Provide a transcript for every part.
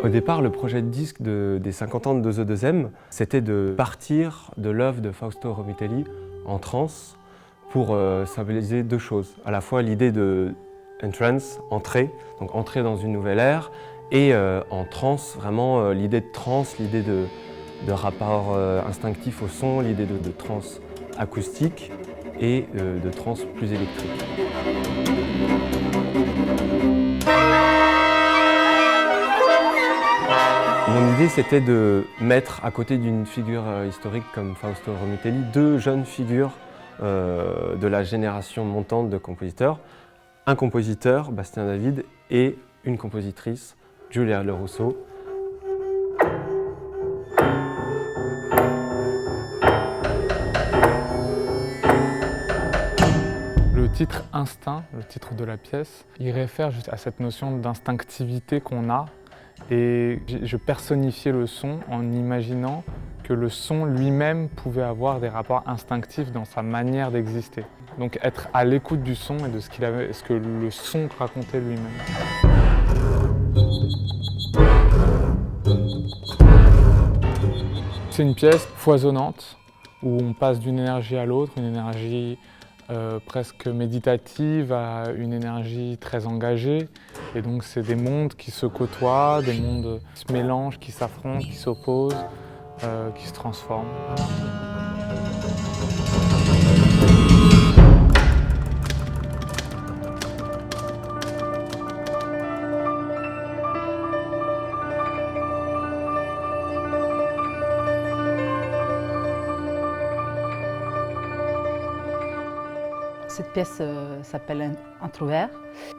Au départ, le projet de disque des 50 ans de 2E2M, c'était de partir de l'œuvre de Fausto Romitelli en trance pour symboliser deux choses. À la fois l'idée de entrance, entrer, donc entrer dans une nouvelle ère, et en trance, vraiment l'idée de trance, l'idée de rapport instinctif au son, l'idée de trance acoustique et de trance plus électrique. Mon idée, c'était de mettre à côté d'une figure historique comme Fausto Romitelli, deux jeunes figures de la génération montante de compositeurs. Un compositeur, Bastien David, et une compositrice, Giulia Lorusso. Le titre « Instinct », le titre de la pièce, il réfère juste à cette notion d'instinctivité qu'on a. Et je personnifiais le son en imaginant que le son lui-même pouvait avoir des rapports instinctifs dans sa manière d'exister. Donc être à l'écoute du son et de ce que le son racontait lui-même. C'est une pièce foisonnante où on passe d'une énergie à l'autre, une énergie presque méditative à une énergie très engagée. Et donc c'est des mondes qui se côtoient, des mondes qui se mélangent, qui s'affrontent, qui s'opposent, qui se transforment. Cette pièce s'appelle Introvert.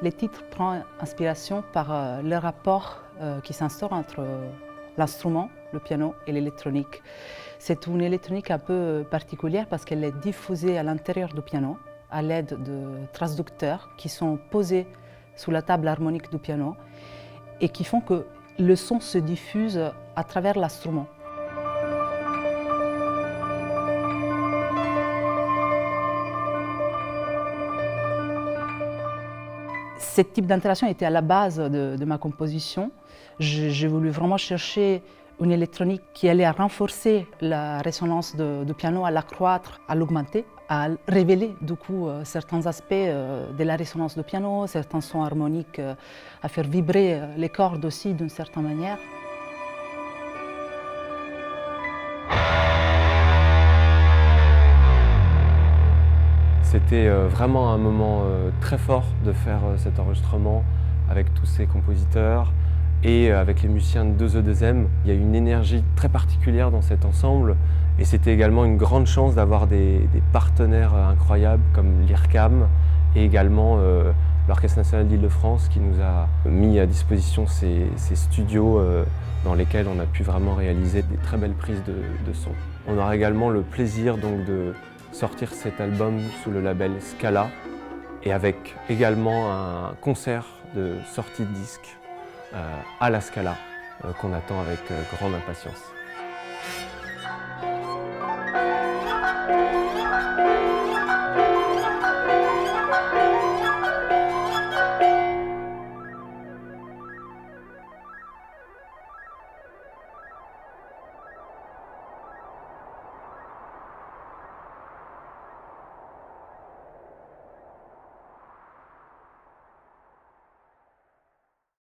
Le titre prend inspiration par le rapport qui s'instaure entre l'instrument, le piano, et l'électronique. C'est une électronique un peu particulière parce qu'elle est diffusée à l'intérieur du piano à l'aide de transducteurs qui sont posés sous la table harmonique du piano et qui font que le son se diffuse à travers l'instrument. Ce type d'interaction était à la base de ma composition. J'ai voulu vraiment chercher une électronique qui allait renforcer la résonance du piano, à l'accroître, à l'augmenter, à révéler du coup certains aspects de la résonance du piano, certains sons harmoniques, à faire vibrer les cordes aussi d'une certaine manière. C'était vraiment un moment très fort de faire cet enregistrement avec tous ces compositeurs et avec les musiciens de 2E2M. Il y a une énergie très particulière dans cet ensemble et c'était également une grande chance d'avoir des partenaires incroyables comme l'IRCAM et également l'Orchestre national d'Île-de-France qui nous a mis à disposition ces studios dans lesquels on a pu vraiment réaliser des très belles prises de son. On aura également le plaisir donc de sortir cet album sous le label Scala et avec également un concert de sortie de disque à la Scala qu'on attend avec grande impatience.